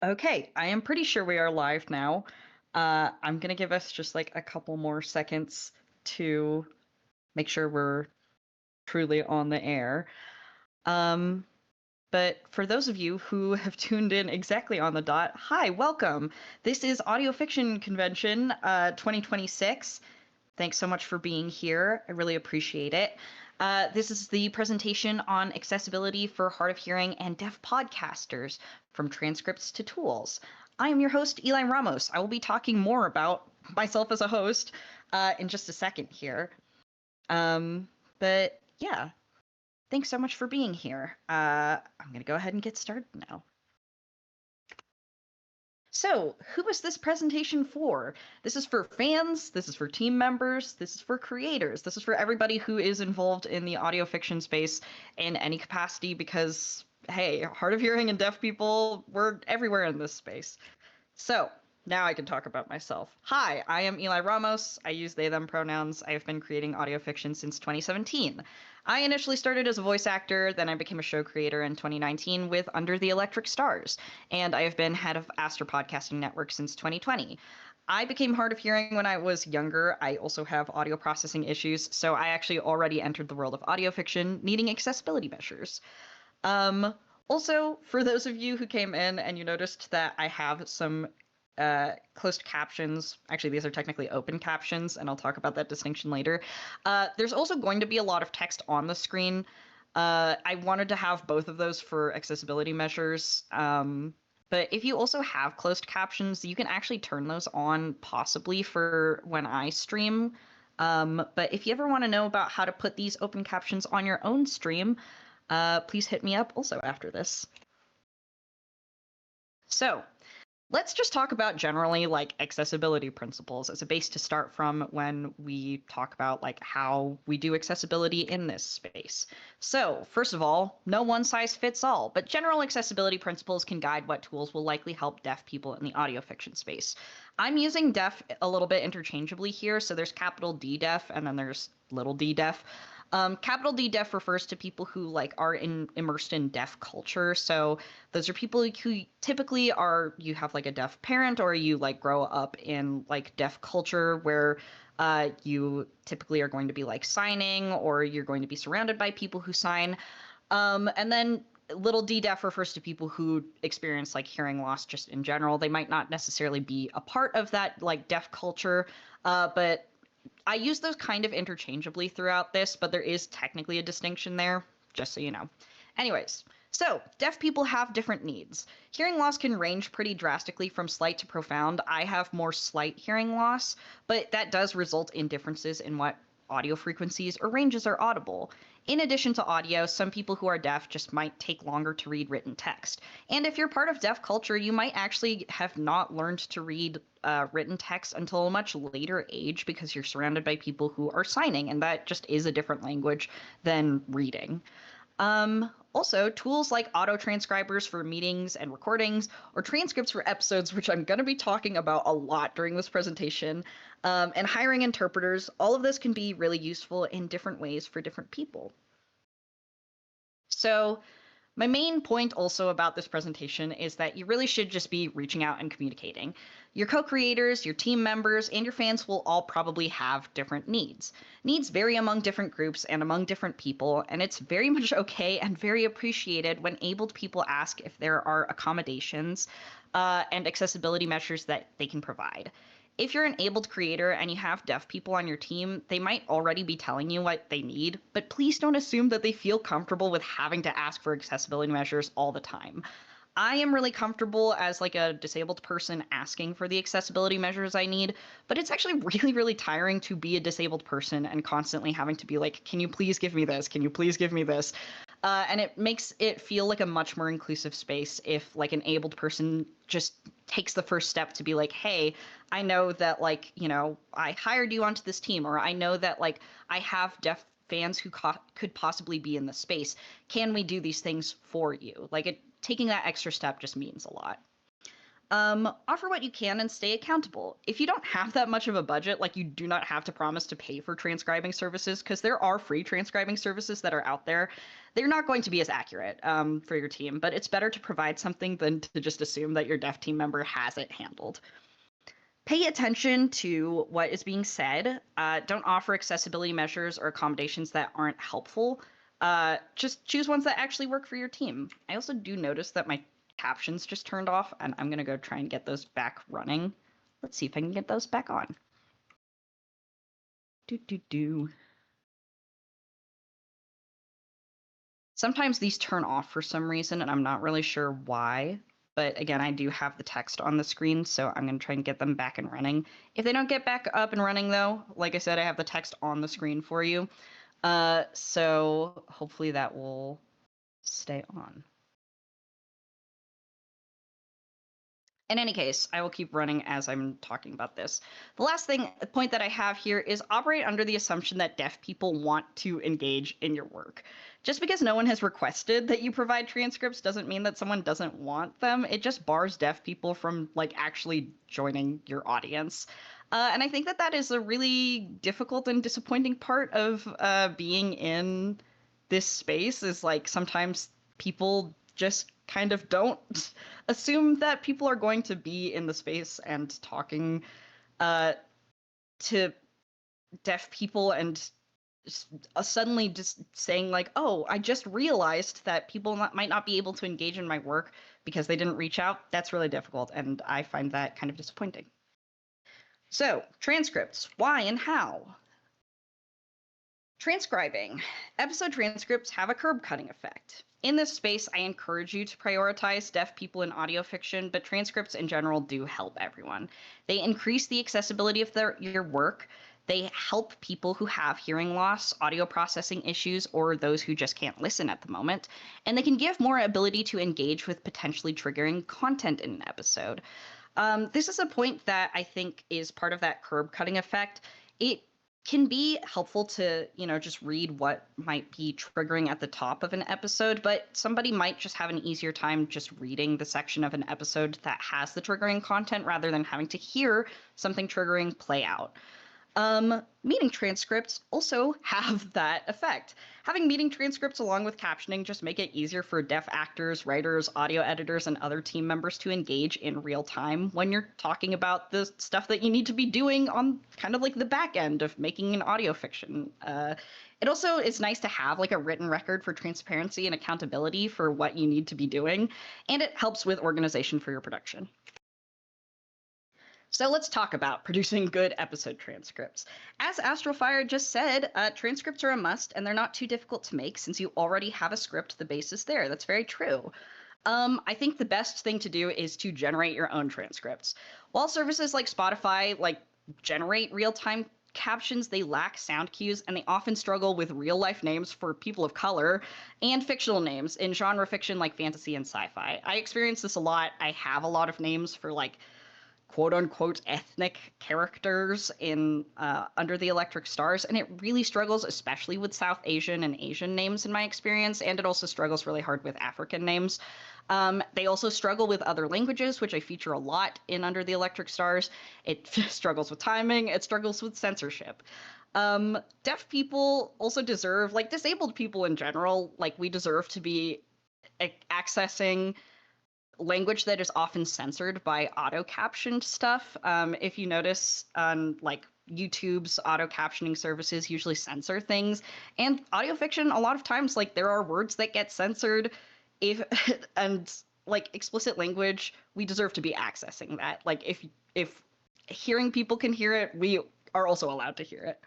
Okay, I am pretty sure we are live now. I'm gonna give us just like a couple more seconds to make sure we're truly on the air. But for those of you who have tuned in exactly on the dot, hi, welcome. This is Audio Fiction Convention 2026. Thanks so much for being here. I really appreciate it. This is the presentation on accessibility for hard of hearing and deaf podcasters, from transcripts to tools. I am your host, Eli Ramos. I will be talking more about myself as a host in just a second here. But yeah, thanks so much for being here. I'm going to go ahead and get started now. So, who is this presentation for? This is for fans, this is for team members, this is for creators, this is for everybody who is involved in the audio fiction space in any capacity because, hey, hard of hearing and deaf people, we're everywhere in this space. So, now I can talk about myself. Hi, I am Eli Ramos. I use they, them pronouns. I have been creating audio fiction since 2017. I initially started as a voice actor, then I became a show creator in 2019 with Under the Electric Stars, and I have been head of Aster Podcasting Network since 2020. I became hard of hearing when I was younger. I also have audio processing issues, so I actually already entered the world of audio fiction, needing accessibility measures. Also, for those of you who came in and you noticed that I have some closed captions. Actually, these are technically open captions, and I'll talk about that distinction later. There's also going to be a lot of text on the screen. I wanted to have both of those for accessibility measures. But if you also have closed captions, you can actually turn those on possibly for when I stream. But if you ever want to know about how to put these open captions on your own stream, please hit me up also after this. So, let's just talk about generally like accessibility principles as a base to start from when we talk about like how we do accessibility in this space. So first of all, no one size fits all, but general accessibility principles can guide what tools will likely help deaf people in the audio fiction space. I'm using deaf a little bit interchangeably here. So there's capital D deaf and then there's little d deaf. Capital D deaf refers to people who like are immersed in deaf culture. So those are people who typically are, you have like a deaf parent or you like grow up in like deaf culture where you typically are going to be like signing or you're going to be surrounded by people who sign. And then little d deaf refers to people who experience like hearing loss just in general. They might not necessarily be a part of that like deaf culture, but I use those kind of interchangeably throughout this, but there is technically a distinction there, just so you know. Anyways, so deaf people have different needs. Hearing loss can range pretty drastically from slight to profound. I have more slight hearing loss, but that does result in differences in what audio frequencies or ranges are audible. In addition to audio, some people who are deaf just might take longer to read written text. And if you're part of deaf culture, you might actually have not learned to read written text until a much later age because you're surrounded by people who are signing, and that just is a different language than reading. Also, tools like auto-transcribers for meetings and recordings, or transcripts for episodes, which I'm going to be talking about a lot during this presentation, and hiring interpreters, all of this can be really useful in different ways for different people. So, my main point also about this presentation is that you really should just be reaching out and communicating. Your co-creators, your team members, and your fans will all probably have different needs. Needs vary among different groups and among different people, and it's very much okay and very appreciated when abled people ask if there are accommodations and accessibility measures that they can provide. If you're an abled creator and you have deaf people on your team, they might already be telling you what they need, but please don't assume that they feel comfortable with having to ask for accessibility measures all the time. I am really comfortable as like a disabled person asking for the accessibility measures I need, but it's actually really, really tiring to be a disabled person and constantly having to be like, can you please give me this? Can you please give me this? And it makes it feel like a much more inclusive space if like an abled person just takes the first step to be like, hey, I know that like, you know, I hired you onto this team, or I know that like I have deaf fans who could possibly be in the space. Can we do these things for you? Like taking that extra step just means a lot. Offer what you can and stay accountable. If you don't have that much of a budget, like you do not have to promise to pay for transcribing services, because there are free transcribing services that are out there. They're not going to be as accurate for your team, but it's better to provide something than to just assume that your deaf team member has it handled. Pay attention to what is being said. Don't offer accessibility measures or accommodations that aren't helpful. Just choose ones that actually work for your team. I also do notice that my captions just turned off, and I'm going to go try and get those back running. Let's see if I can get those back on. Sometimes these turn off for some reason, and I'm not really sure why. But again, I do have the text on the screen, so I'm going to try and get them back and running. If they don't get back up and running, though, like I said, I have the text on the screen for you. So hopefully that will stay on. In any case, I will keep running as I'm talking about this. The last point that I have here is operate under the assumption that deaf people want to engage in your work. Just because no one has requested that you provide transcripts doesn't mean that someone doesn't want them. It just bars deaf people from like actually joining your audience. And I think that that is a really difficult and disappointing part of being in this space, is like sometimes people just kind of don't assume that people are going to be in the space and talking to deaf people, and suddenly just saying like, oh, I just realized that people might not be able to engage in my work because they didn't reach out. That's really difficult, and I find that kind of disappointing. So, transcripts, why and how? Transcribing. Episode transcripts have a curb cutting effect. In this space, I encourage you to prioritize deaf people in audio fiction, but transcripts in general do help everyone. They increase the accessibility of your work. They help people who have hearing loss, audio processing issues, or those who just can't listen at the moment. And they can give more ability to engage with potentially triggering content in an episode. This is a point that I think is part of that curb cutting effect. It can be helpful to, just read what might be triggering at the top of an episode, but somebody might just have an easier time just reading the section of an episode that has the triggering content rather than having to hear something triggering play out. Meeting transcripts also have that effect. Having meeting transcripts along with captioning just make it easier for deaf actors, writers, audio editors, and other team members to engage in real time when you're talking about the stuff that you need to be doing on kind of like the back end of making an audio fiction. It also is nice to have like a written record for transparency and accountability for what you need to be doing, and it helps with organization for your production. So let's talk about producing good episode transcripts. As Astrofire just said, transcripts are a must, and they're not too difficult to make since you already have a script. The base is there. That's very true. I think the best thing to do is to generate your own transcripts. While services like Spotify generate real-time captions, they lack sound cues, and they often struggle with real-life names for people of color and fictional names in genre fiction like fantasy and sci-fi. I experience this a lot. I have a lot of names for quote-unquote ethnic characters in Under the Electric Stars, and it really struggles, especially with South Asian and Asian names in my experience, and it also struggles really hard with African names. They also struggle with other languages, which I feature a lot in Under the Electric Stars. It struggles with timing, it struggles with censorship. Deaf people also deserve, disabled people in general, we deserve to be accessing language that is often censored by auto-captioned stuff. If you notice on YouTube's auto-captioning services usually censor things, and audio fiction, a lot of times there are words that get censored and explicit language, we deserve to be accessing that. If hearing people can hear it, we are also allowed to hear it.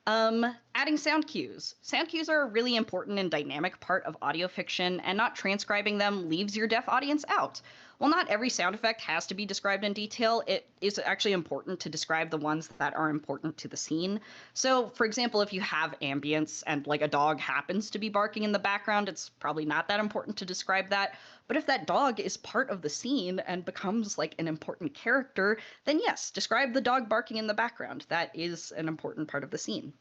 Adding sound cues. Sound cues are a really important and dynamic part of audio fiction, and not transcribing them leaves your deaf audience out. While not every sound effect has to be described in detail, it is actually important to describe the ones that are important to the scene. So, for example, if you have ambience and a dog happens to be barking in the background, it's probably not that important to describe that. But if that dog is part of the scene and becomes an important character, then yes, describe the dog barking in the background. That is an important part of the scene.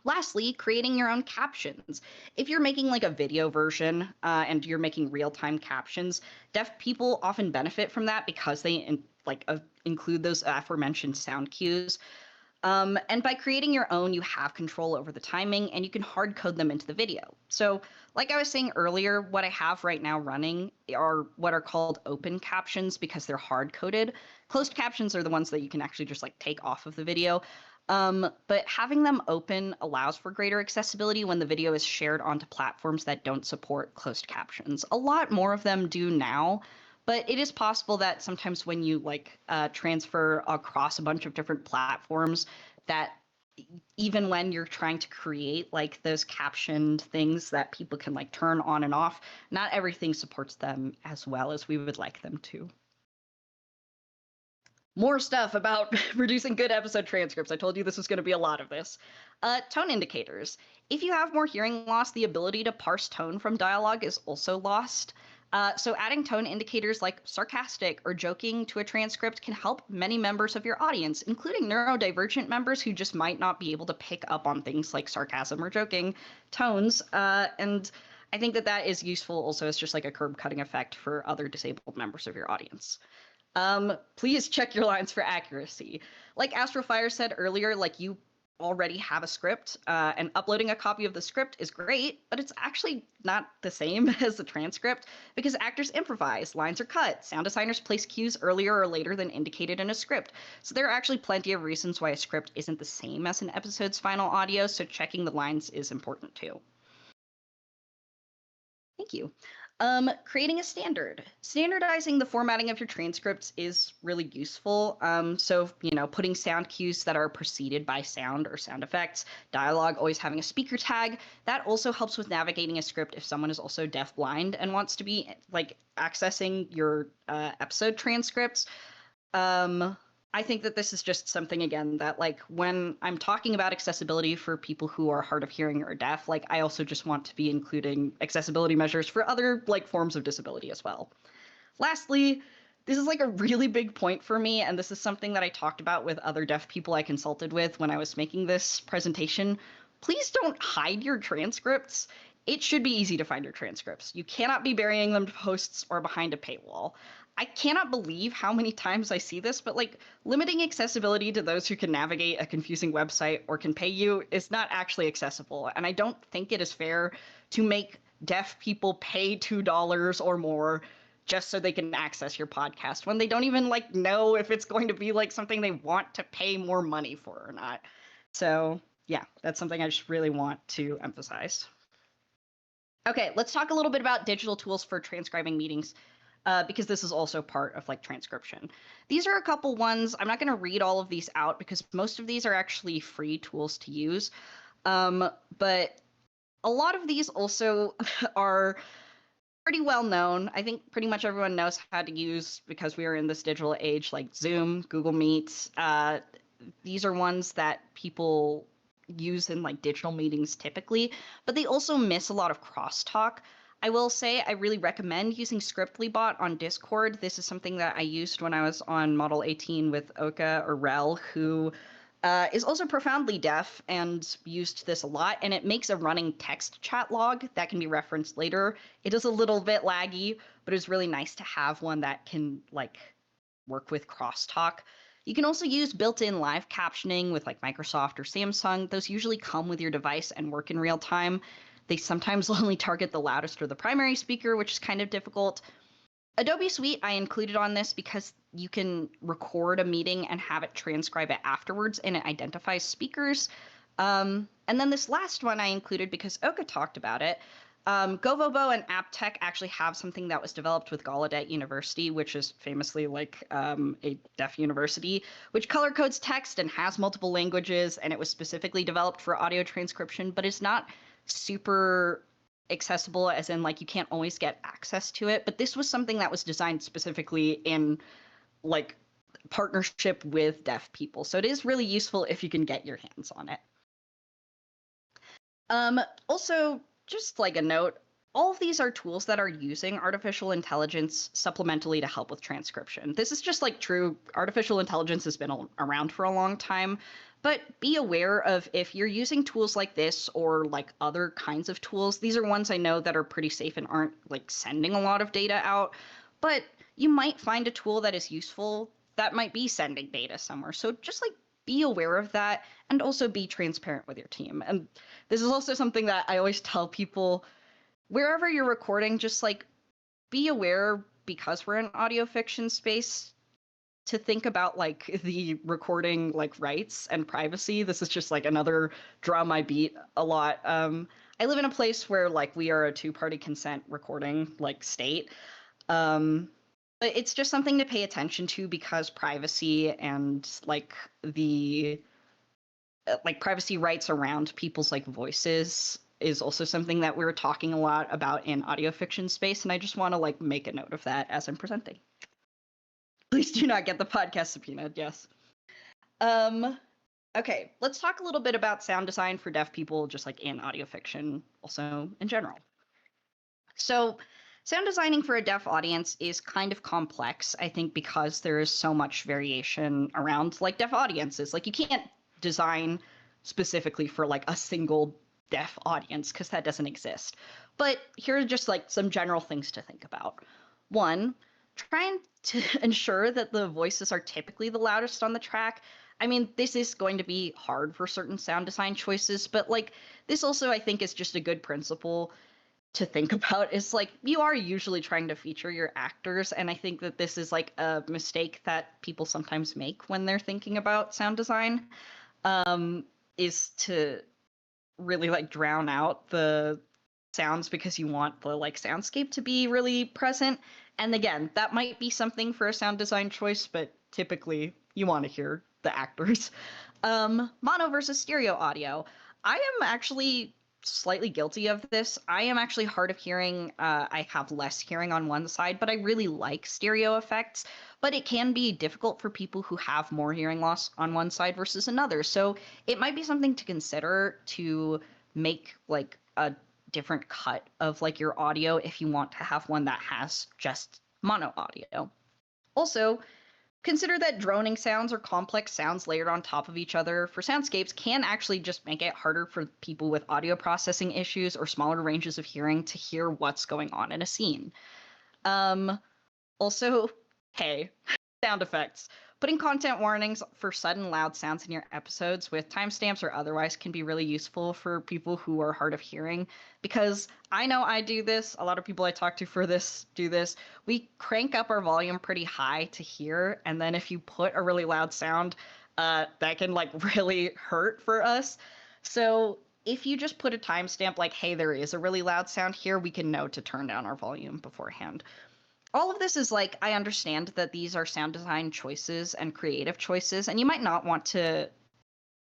Lastly, creating your own captions. If you're making like a video version and you're making real-time captions, deaf people often benefit from that because they include those aforementioned sound cues. And by creating your own, you have control over the timing and you can hard code them into the video. So like I was saying earlier, what I have right now running are what are called open captions because they're hard coded. Closed captions are the ones that you can actually just like take off of the video. But having them open allows for greater accessibility when the video is shared onto platforms that don't support closed captions. A lot more of them do now, but it is possible that sometimes when you transfer across a bunch of different platforms, that even when you're trying to create like those captioned things that people can like turn on and off, not everything supports them as well as we would like them to. More stuff about producing good episode transcripts. I told you this was going to be a lot of this. Tone indicators. If you have more hearing loss, the ability to parse tone from dialogue is also lost. So adding tone indicators like sarcastic or joking to a transcript can help many members of your audience, including neurodivergent members who just might not be able to pick up on things like sarcasm or joking tones. And I think that is useful also as just like a curb cutting effect for other disabled members of your audience. Please check your lines for accuracy. Like Astrofire said earlier, like you already have a script, and uploading a copy of the script is great, but it's actually not the same as the transcript because actors improvise, lines are cut, sound designers place cues earlier or later than indicated in a script. So there are actually plenty of reasons why a script isn't the same as an episode's final audio, so checking the lines is important too. Thank you. Creating a standard. Standardizing the formatting of your transcripts is really useful. So, putting sound cues that are preceded by sound or sound effects, dialogue, always having a speaker tag. That also helps with navigating a script if someone is also deafblind and wants to be like accessing your episode transcripts. I think that this is just something, again, that like when I'm talking about accessibility for people who are hard of hearing or deaf, like I also just want to be including accessibility measures for other like forms of disability as well. Lastly, this is like a really big point for me, and this is something that I talked about with other deaf people I consulted with when I was making this presentation. Please don't hide your transcripts. It should be easy to find your transcripts. You cannot be burying them to posts or behind a paywall. I cannot believe how many times I see this, but like limiting accessibility to those who can navigate a confusing website or can pay you is not actually accessible. And I don't think it is fair to make deaf people pay $2 or more just so they can access your podcast when they don't even like know if it's going to be like something they want to pay more money for or not. So yeah, that's something I just really want to emphasize. Okay, let's talk a little bit about digital tools for transcribing meetings. Because this is also part of like transcription. These are a couple ones. I'm not going to read all of these out because most of these are actually free tools to use. But a lot of these also are pretty well known. I think pretty much everyone knows how to use, because we are in this digital age, like Zoom, Google Meet. These are ones that people use in like digital meetings typically, but they also miss a lot of crosstalk. I will say I really recommend using Scriptlybot on Discord. This is something that I used when I was on Model 18 with Oka or Rel, who is also profoundly deaf and used this a lot. And it makes a running text chat log that can be referenced later. It is a little bit laggy, but it's really nice to have one that can like work with crosstalk. You can also use built-in live captioning with like Microsoft or Samsung. Those usually come with your device and work in real time. They sometimes only target the loudest or the primary speaker, which is kind of difficult. Adobe Suite I included on this because you can record a meeting and have it transcribe it afterwards, and it identifies speakers. And then this last one I included because Oka talked about it. Govobo and AppTech actually have something that was developed with Gallaudet University, which is famously like a deaf university, which color codes text and has multiple languages, and it was specifically developed for audio transcription, but it's not super accessible, as in like you can't always get access to it. But this was something that was designed specifically in like partnership with deaf people, so it is really useful if you can get your hands on it. Also, just like a note, all of these are tools that are using artificial intelligence supplementally to help with transcription. This is just like true. Artificial intelligence has been around for a long time, But be aware of if you're using tools like this or like other kinds of tools. These are ones I know that are pretty safe and aren't like sending a lot of data out. But you might find a tool that is useful that might be sending data somewhere. So just like be aware of that and also be transparent with your team. And this is also something that I always tell people wherever you're recording, just like be aware, because we're in audio fiction space, to think about like the recording like rights and privacy. This is just like another drum I beat a lot. I live in a place where like we are a two-party consent recording like state. But it's just something to pay attention to, because privacy and like the like privacy rights around people's like voices is also something that we're talking a lot about in audio fiction space, and I just want to like make a note of that as I'm presenting. Please do not get the podcast subpoenaed, yes. Okay, let's talk a little bit about sound design for deaf people, just like in audio fiction, also in general. So sound designing for a deaf audience is kind of complex, I think, because there is so much variation around like deaf audiences. Like you can't design specifically for like a single deaf audience, because that doesn't exist. But here are just like some general things to think about. One, trying to ensure that the voices are typically the loudest on the track. I mean, this is going to be hard for certain sound design choices, but like this also I think is just a good principle to think about. Is like you are usually trying to feature your actors, and I think that this is like a mistake that people sometimes make when they're thinking about sound design, is to really like drown out the sounds because you want the like soundscape to be really present. And again, that might be something for a sound design choice, but typically you want to hear the actors. Mono versus stereo audio. I am actually slightly guilty of this. I am actually hard of hearing. I have less hearing on one side, but I really like stereo effects. But it can be difficult for people who have more hearing loss on one side versus another. So it might be something to consider to make like a different cut of like your audio if you want to have one that has just mono audio. Also, consider that droning sounds or complex sounds layered on top of each other for soundscapes can actually just make it harder for people with audio processing issues or smaller ranges of hearing to hear what's going on in a scene. Also, hey, sound effects. Putting content warnings for sudden loud sounds in your episodes with timestamps or otherwise can be really useful for people who are hard of hearing, because I know I do this. A lot of people I talk to for this do this. We crank up our volume pretty high to hear, and then if you put a really loud sound, that can like really hurt for us. So if you just put a timestamp like, hey, there is a really loud sound here, we can know to turn down our volume beforehand. All of this is like, I understand that these are sound design choices and creative choices, and you might not want to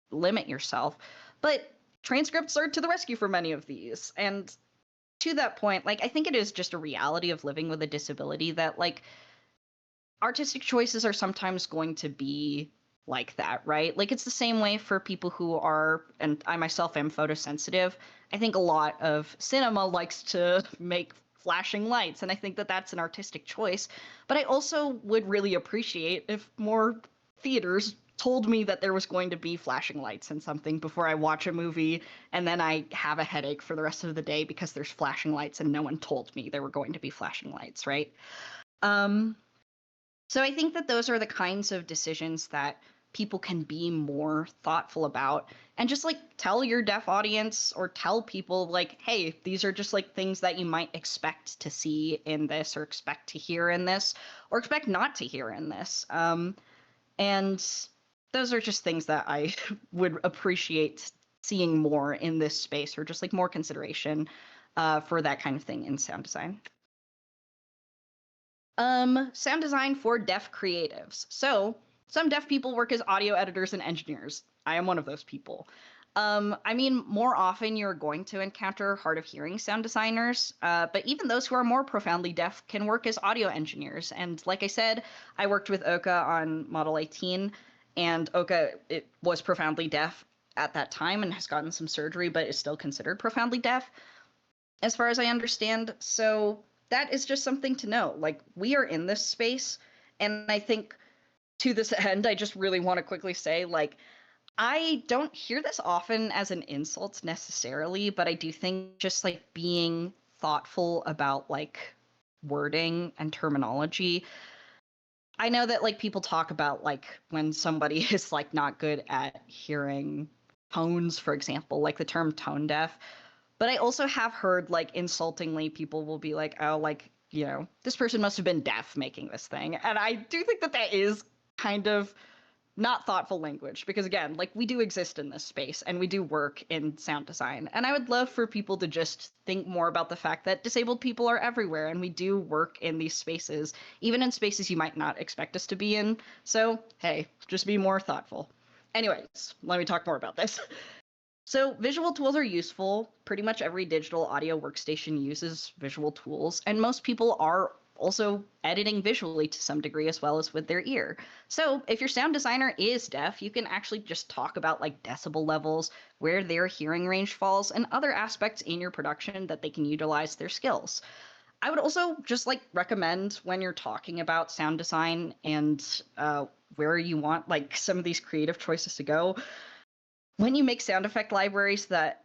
limit yourself, but transcripts are to the rescue for many of these. And to that point, like, I think it is just a reality of living with a disability that like artistic choices are sometimes going to be like that, right? Like it's the same way for people who are, and I myself am photosensitive. I think a lot of cinema likes to make flashing lights, and I think that that's an artistic choice. But I also would really appreciate if more theaters told me that there was going to be flashing lights in something before I watch a movie, and then I have a headache for the rest of the day because there's flashing lights and no one told me there were going to be flashing lights, right? So I think that those are the kinds of decisions that people can be more thoughtful about, and just like tell your deaf audience or tell people like, hey, these are just like things that you might expect to see in this, or expect to hear in this, or expect not to hear in this. And those are just things that I would appreciate seeing more in this space, or just like more consideration for that kind of thing in sound design. Sound design for deaf creatives. So some deaf people work as audio editors and engineers. I am one of those people. I mean, more often you're going to encounter hard of hearing sound designers, but even those who are more profoundly deaf can work as audio engineers. And like I said, I worked with Oka on Model 18, and Oka, it was profoundly deaf at that time and has gotten some surgery, but is still considered profoundly deaf, as far as I understand. So that is just something to know. Like, we are in this space, and I think to this end, I just really want to quickly say, like, I don't hear this often as an insult necessarily, but I do think just like being thoughtful about like wording and terminology. I know that like people talk about like when somebody is like not good at hearing tones, for example, like the term tone deaf. But I also have heard like insultingly people will be like, oh, like, this person must have been deaf making this thing. And I do think that that is kind of not thoughtful language because again, like we do exist in this space and we do work in sound design. And I would love for people to just think more about the fact that disabled people are everywhere and we do work in these spaces, even in spaces you might not expect us to be in. So, hey, just be more thoughtful. Anyways, let me talk more about this. So visual tools are useful. Pretty much every digital audio workstation uses visual tools, and most people are also editing visually to some degree as well as with their ear. So if your sound designer is deaf, you can actually just talk about like decibel levels, where their hearing range falls, and other aspects in your production that they can utilize their skills. I would also just like recommend when you're talking about sound design and where you want like some of these creative choices to go, when you make sound effect libraries that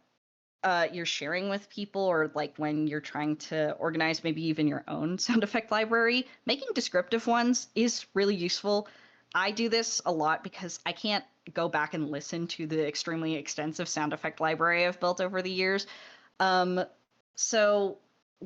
you're sharing with people, or like when you're trying to organize maybe even your own sound effect library, making descriptive ones is really useful. I do this a lot because I can't go back and listen to the extremely extensive sound effect library I've built over the years. So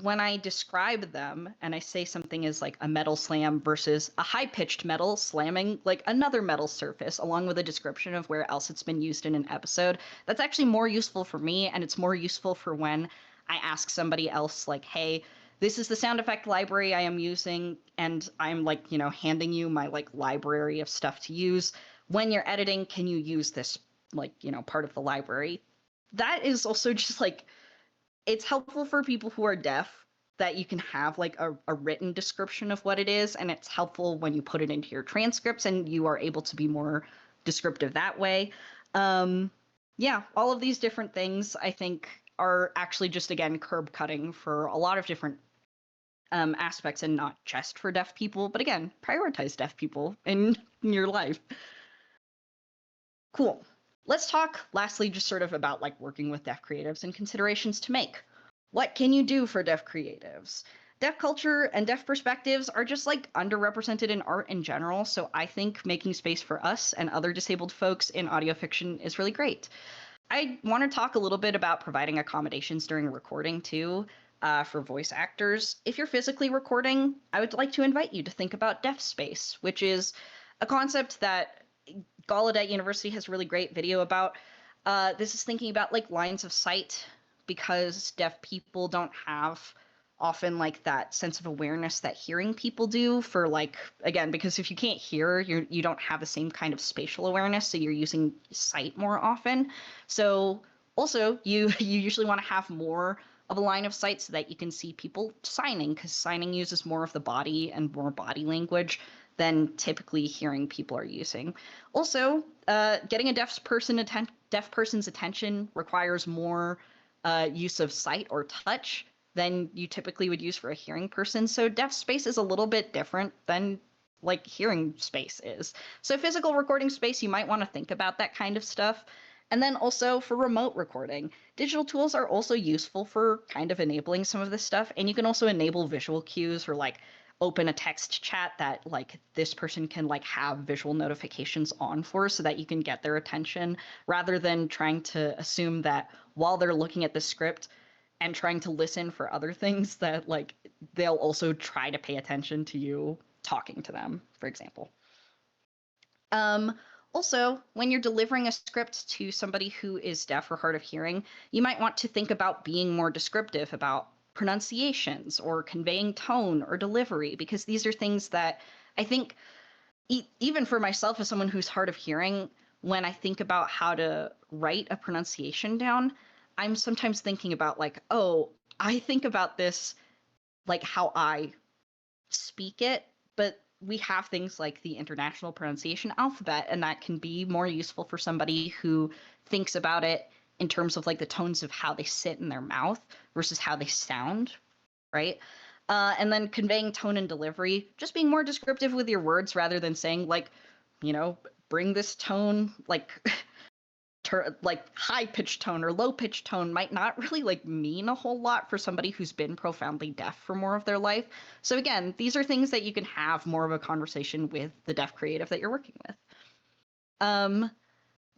when I describe them and I say something is like a metal slam versus a high-pitched metal slamming like another metal surface, along with a description of where else it's been used in an episode, that's actually more useful for me, and it's more useful for when I ask somebody else like, hey, this is the sound effect library I am using, and I'm like, handing you my like library of stuff to use. When you're editing, can you use this like, part of the library? That is also just like, it's helpful for people who are deaf that you can have like a written description of what it is, and it's helpful when you put it into your transcripts and you are able to be more descriptive that way. Yeah, all of these different things I think are actually just, again, curb cutting for a lot of different aspects, and not just for deaf people, but again, prioritize deaf people in your life. Cool. Let's talk lastly just sort of about like working with deaf creatives and considerations to make. What can you do for deaf creatives? Deaf culture and deaf perspectives are just like underrepresented in art in general, so I think making space for us and other disabled folks in audio fiction is really great. I want to talk a little bit about providing accommodations during recording too, for voice actors. If you're physically recording, I would like to invite you to think about deaf space, which is a concept that Gallaudet University has a really great video about. This is thinking about like lines of sight, because deaf people don't have often like that sense of awareness that hearing people do, for like, again, because if you can't hear, you don't have the same kind of spatial awareness, so you're using sight more often. So also you usually want to have more of a line of sight so that you can see people signing, because signing uses more of the body and more body language than typically hearing people are using. Also, getting a deaf person's attention requires more use of sight or touch than you typically would use for a hearing person. So deaf space is a little bit different than like hearing space is. So physical recording space, you might want to think about that kind of stuff. And then also for remote recording, digital tools are also useful for kind of enabling some of this stuff. And you can also enable visual cues, or like open a text chat that like this person can like have visual notifications on for, so that you can get their attention, rather than trying to assume that while they're looking at the script and trying to listen for other things, that like they'll also try to pay attention to you talking to them, for example. Also, when you're delivering a script to somebody who is deaf or hard of hearing, you might want to think about being more descriptive about pronunciations or conveying tone or delivery, because these are things that I think, even for myself as someone who's hard of hearing, when I think about how to write a pronunciation down, I'm sometimes thinking about like, oh, I think about this like how I speak it, but we have things like the International Pronunciation Alphabet, and that can be more useful for somebody who thinks about it in terms of like the tones of how they sit in their mouth versus how they sound, right? And then conveying tone and delivery, just being more descriptive with your words rather than saying like, bring this tone, like like high pitch tone or low pitch tone might not really like mean a whole lot for somebody who's been profoundly deaf for more of their life. So again, these are things that you can have more of a conversation with the deaf creative that you're working with.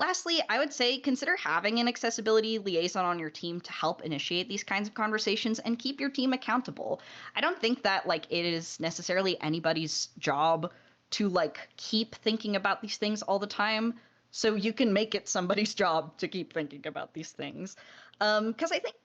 Lastly, I would say consider having an accessibility liaison on your team to help initiate these kinds of conversations and keep your team accountable. I don't think that like it is necessarily anybody's job to like keep thinking about these things all the time. So you can make it somebody's job to keep thinking about these things. Because I think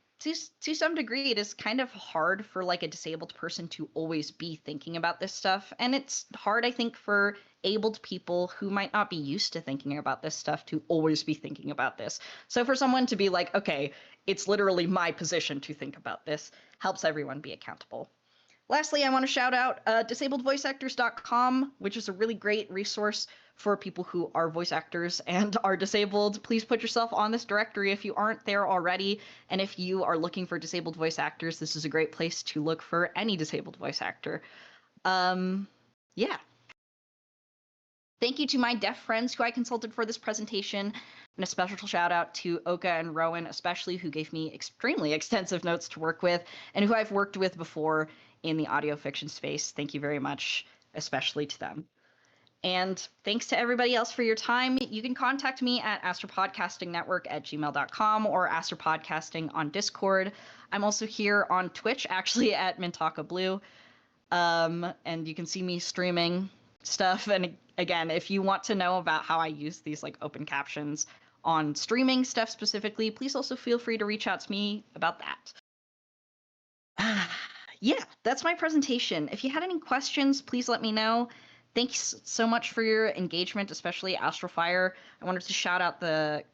to some degree, it is kind of hard for like a disabled person to always be thinking about this stuff. And it's hard, I think, for abled people who might not be used to thinking about this stuff to always be thinking about this. So for someone to be like, okay, it's literally my position to think about this, helps everyone be accountable. Lastly, I want to shout out disabledvoiceactors.com, which is a really great resource for people who are voice actors and are disabled. Please put yourself on this directory if you aren't there already. And if you are looking for disabled voice actors, this is a great place to look for any disabled voice actor. Yeah. Thank you to my deaf friends who I consulted for this presentation, and a special shout out to Oka and Rowan, especially, who gave me extremely extensive notes to work with and who I've worked with before in the audio fiction space. Thank you very much, especially to them. And thanks to everybody else for your time. You can contact me at astropodcastingnetwork@gmail.com or astropodcasting on Discord. I'm also here on Twitch, actually, at Mintaka Blue. And you can see me streaming stuff. And again, if you want to know about how I use these like open captions on streaming stuff specifically, please also feel free to reach out to me about that. Yeah, that's my presentation. If you had any questions, please let me know. Thanks so much for your engagement, especially Astrofire. I wanted to shout out the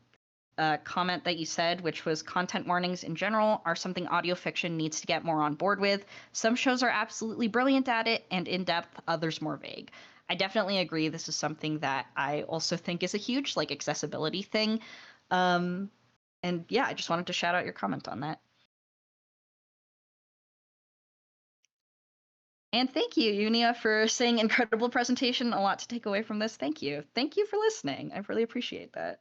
comment that you said, which was content warnings in general are something audio fiction needs to get more on board with. Some shows are absolutely brilliant at it and in-depth, others more vague. I definitely agree. This is something that I also think is a huge like accessibility thing. And yeah, I just wanted to shout out your comment on that. And thank you, Unia, for saying incredible presentation. A lot to take away from this. Thank you. Thank you for listening. I really appreciate that.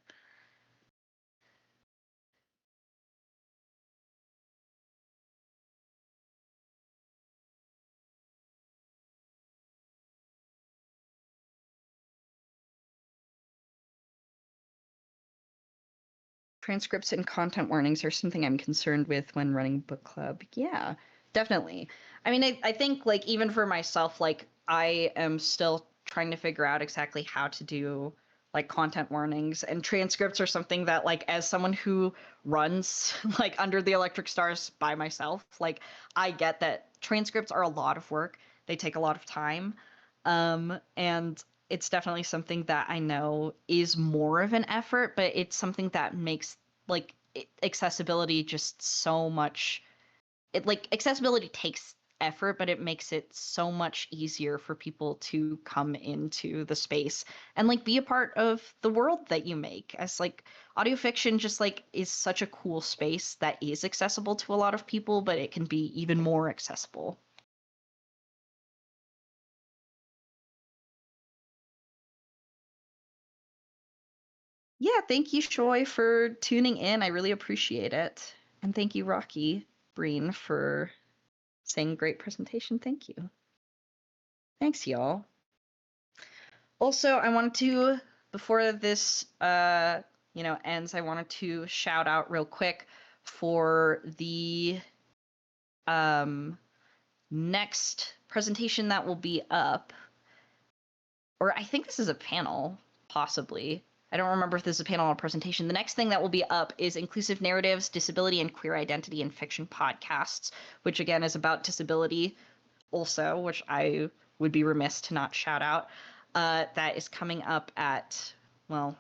Transcripts and content warnings are something I'm concerned with when running book club. Yeah, definitely. I mean, I think like even for myself, like I am still trying to figure out exactly how to do like content warnings, and transcripts are something that like as someone who runs like Under the Electric Stars by myself, like I get that transcripts are a lot of work. They take a lot of time. And it's definitely something that I know is more of an effort, but it's something that makes like accessibility just so much. It like accessibility takes effort, but it makes it so much easier for people to come into the space and like be a part of the world that you make. As like audio fiction just like is such a cool space that is accessible to a lot of people, but it can be even more accessible. Yeah, thank you, Shoy, for tuning in. I really appreciate it. And thank you, Rocky Breen, for saying great presentation. Thank you. Thanks, y'all. Also, I wanted to, before this ends, I wanted to shout out real quick for the next presentation that will be up. Or I think this is a panel, possibly. I don't remember if this is a panel or presentation. The next thing that will be up is Inclusive Narratives, Disability and Queer Identity in Fiction podcasts, which again is about disability also, which I would be remiss to not shout out. That is coming up at, well,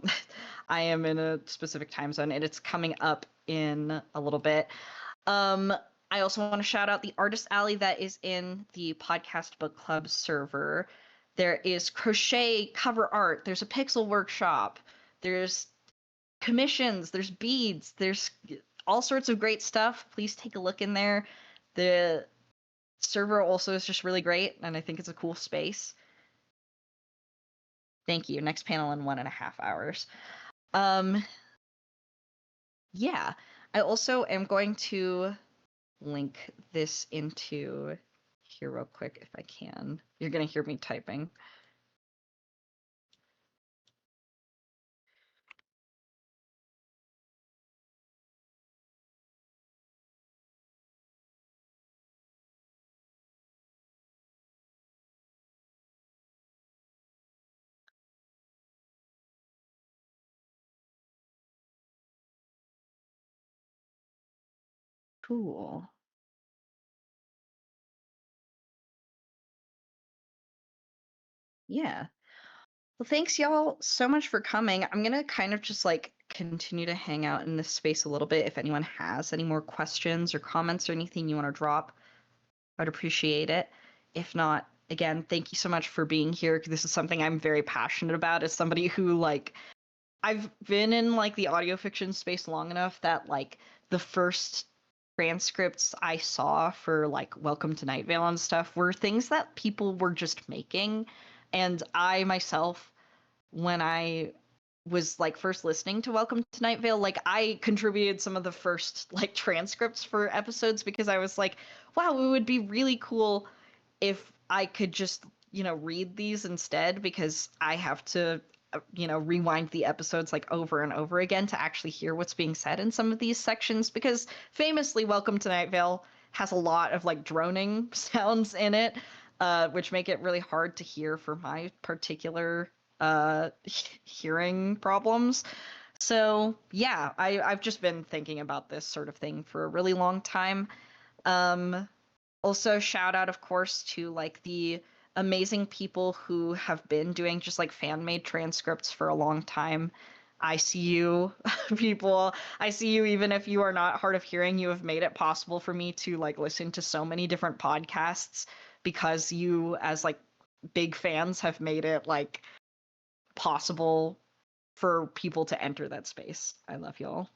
I am in a specific time zone, and it's coming up in a little bit. I also want to shout out the Artist Alley that is in the Podcast Book Club server. There is crochet, cover art, there's a pixel workshop, there's commissions, there's beads, there's all sorts of great stuff. Please take a look in there. The server also is just really great, and I think it's a cool space. Thank you. Next panel in 1.5 hours. Yeah, I also am going to link this into here real quick if I can. You're going to hear me typing. Cool. Yeah. Well, thanks y'all so much for coming. I'm gonna kind of just like continue to hang out in this space a little bit. If anyone has any more questions or comments or anything you want to drop, I'd appreciate it. If not, again, thank you so much for being here. This is something I'm very passionate about as somebody who like I've been in like the audio fiction space long enough that like the first transcripts I saw for like Welcome to Night Vale and stuff were things that people were just making. And I myself, when I was like first listening to Welcome to Night Vale, like I contributed some of the first like transcripts for episodes because I was like, wow, it would be really cool if I could just, read these instead because I have to, rewind the episodes like over and over again to actually hear what's being said in some of these sections because famously Welcome to Night Vale has a lot of like droning sounds in it, which make it really hard to hear for my particular hearing problems. So yeah, I've just been thinking about this sort of thing for a really long time. Also, shout out, of course, to like the amazing people who have been doing just like fan made transcripts for a long time. I see you, people. I see you, even if you are not hard of hearing, you have made it possible for me to like listen to so many different podcasts because you, as like big fans, have made it like possible for people to enter that space. I love y'all.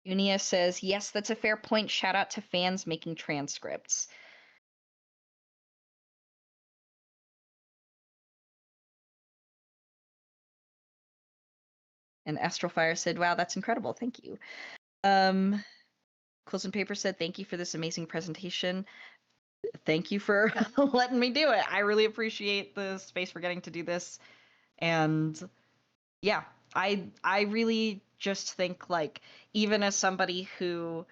Unia says, yes, that's a fair point. Shout out to fans making transcripts. And Astrofire said, wow, that's incredible. Thank you. Quills and Paper said, thank you for this amazing presentation. Thank you for letting me do it. I really appreciate the space for getting to do this. And yeah, I really just think like even as somebody who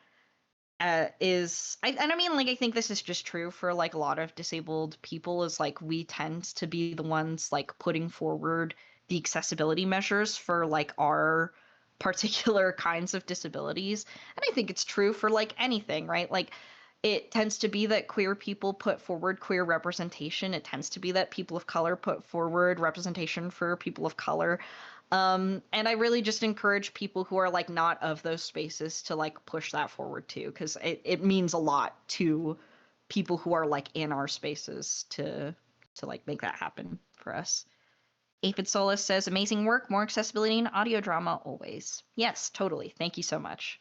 and I mean like I think this is just true for like a lot of disabled people is like we tend to be the ones like putting forward the accessibility measures for like our particular kinds of disabilities, and I think it's true for like anything, right? Like it tends to be that queer people put forward queer representation. It tends to be that people of color put forward representation for people of color. And I really just encourage people who are like not of those spaces to like push that forward too, because it means a lot to people who are like in our spaces to like make that happen for us. Aphid Solus says, amazing work, more accessibility in audio drama always. Yes, totally. Thank you so much.